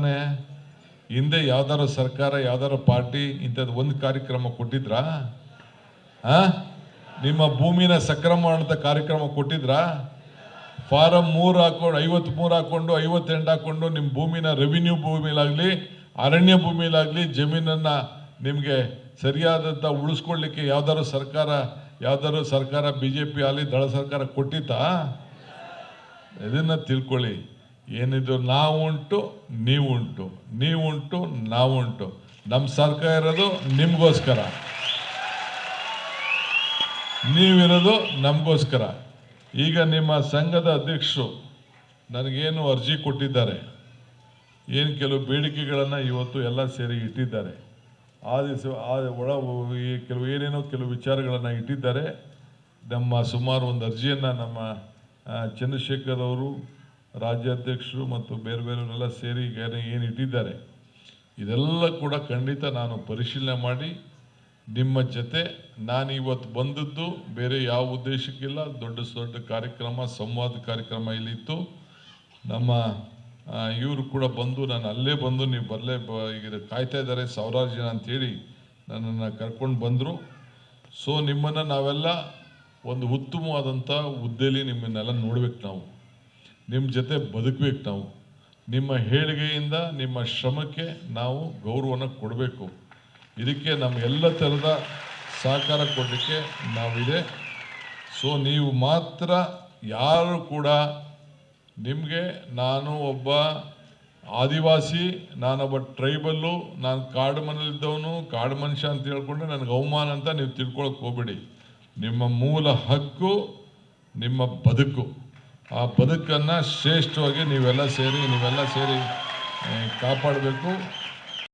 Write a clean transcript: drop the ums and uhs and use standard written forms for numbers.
ತಾನೇ. ಹಿಂದೆ ಯಾವ್ದಾರು ಸರ್ಕಾರ ಯಾವ್ದಾರು ಪಾರ್ಟಿ ಇಂಥದ್ದು ಒಂದು ಕಾರ್ಯಕ್ರಮ ಕೊಟ್ಟಿದ್ರಾ? ನಿಮ್ಮ ಭೂಮಿನ ಸಕ್ರಮ ಅಂತ ಕಾರ್ಯಕ್ರಮ ಕೊಟ್ಟಿದ್ರಾ? ಫಾರಂ 3 ಹಾಕೊಂಡು 53 ಹಾಕೊಂಡು 58 ಹಾಕೊಂಡು ನಿಮ್ಮ ಭೂಮಿನ ರೆವಿನ್ಯೂ ಭೂಮಿಲಾಗಲಿ ಅರಣ್ಯ ಭೂಮಿಲಾಗಲಿ ಜಮೀನನ್ನು ನಿಮಗೆ ಸರಿಯಾದಂಥ ಉಳಿಸ್ಕೊಳ್ಳಿಕ್ಕೆ ಯಾವ್ದಾದ್ರು ಸರ್ಕಾರ BJP ಆಗಲಿ ದಳ ಸರ್ಕಾರ ಕೊಟ್ಟಿತ್ತಾ? ಇದನ್ನು ತಿಳ್ಕೊಳ್ಳಿ. ಏನಿದು ನಾವುಂಟು ನೀವುಂಟು, ನೀವುಂಟು ನಾವುಂಟು. ನಮ್ಮ ಸರ್ಕಾರ ಇರೋದು ನಿಮಗೋಸ್ಕರ, ನೀವಿರೋದು ನಮಗೋಸ್ಕರ. ಈಗ ನಿಮ್ಮ ಸಂಘದ ಅಧ್ಯಕ್ಷರು ನನಗೇನು ಅರ್ಜಿ ಕೊಟ್ಟಿದ್ದಾರೆ, ಏನು ಕೆಲವು ಬೇಡಿಕೆಗಳನ್ನು ಇವತ್ತು ಎಲ್ಲ ಸೇರಿ ಇಟ್ಟಿದ್ದಾರೆ. ಆ ದಿವಸ ಕೆಲವು ಏನೇನೋ ಕೆಲವು ವಿಚಾರಗಳನ್ನು ಇಟ್ಟಿದ್ದಾರೆ. ನಮ್ಮ ಸುಮಾರು ಒಂದು ಅರ್ಜಿಯನ್ನು ನಮ್ಮ ಚಂದ್ರಶೇಖರ್ ಅವರು ರಾಜ್ಯಾಧ್ಯಕ್ಷರು ಮತ್ತು ಬೇರೆ ಬೇರೆಯವರೆಲ್ಲ ಸೇರಿ ಏನು ಇಟ್ಟಿದ್ದಾರೆ, ಇದೆಲ್ಲ ಕೂಡ ಖಂಡಿತ ನಾನು ಪರಿಶೀಲನೆ ಮಾಡಿ ನಿಮ್ಮ ಜೊತೆ ನಾನು ಇವತ್ತು ಬಂದದ್ದು ಬೇರೆ ಯಾವ ಉದ್ದೇಶಕ್ಕಿಲ್ಲ. ದೊಡ್ಡ ಕಾರ್ಯಕ್ರಮ, ಸಂವಾದ ಕಾರ್ಯಕ್ರಮ ಇಲ್ಲಿತ್ತು. ನಮ್ಮ ಇವರು ಕೂಡ ಬಂದು ನಾನು ಅಲ್ಲೇ ಬಂದು ನೀವು ಈಗ ಕಾಯ್ತಾ ಇದ್ದಾರೆ ಸಾವಿರಾರು ಜನ ಅಂಥೇಳಿ ನನ್ನನ್ನು ಕರ್ಕೊಂಡು ಬಂದರು. ಸೊ ನಿಮ್ಮನ್ನು ನಾವೆಲ್ಲ ಒಂದು ಉತ್ತಮವಾದಂಥ ಹುದ್ದೆಯಲ್ಲಿ ನಿಮ್ಮನ್ನೆಲ್ಲ ನೋಡ್ಬೇಕು, ನಾವು ನಿಮ್ಮ ಜೊತೆ ಬದುಕಬೇಕು. ನಾವು ನಿಮ್ಮ ಹೇಳಿಕೆಯಿಂದ ನಿಮ್ಮ ಶ್ರಮಕ್ಕೆ ನಾವು ಗೌರವನ ಕೊಡಬೇಕು. ಇದಕ್ಕೆ ನಮಗೆಲ್ಲ ಥರದ ಸಹಕಾರ ಕೊಡಲಿಕ್ಕೆ ನಾವಿದೆ. ಸೊ ನೀವು ಮಾತ್ರ ಯಾರು ಕೂಡ ನಿಮಗೆ ನಾನು ಒಬ್ಬ ಆದಿವಾಸಿ, ನಾನೊಬ್ಬ ಟ್ರೈಬಲ್ಲು, ನಾನು ಕಾಡು ಮನೇಲಿದ್ದವನು, ಕಾಡು ಮನುಷ್ಯ ಅಂತ ಹೇಳ್ಕೊಂಡ್ರೆ ನನಗೆ ಅವಮಾನ ಅಂತ ನೀವು ತಿಳ್ಕೊಳಕ್ಕೆ ಹೋಗಬೇಡಿ. ನಿಮ್ಮ ಮೂಲ ಹಕ್ಕು ನಿಮ್ಮ ಬದುಕು. ಆ ಬದುಕನ್ನು ಶ್ರೇಷ್ಠವಾಗಿ ನೀವೆಲ್ಲ ಸೇರಿ ಕಾಪಾಡಬೇಕು.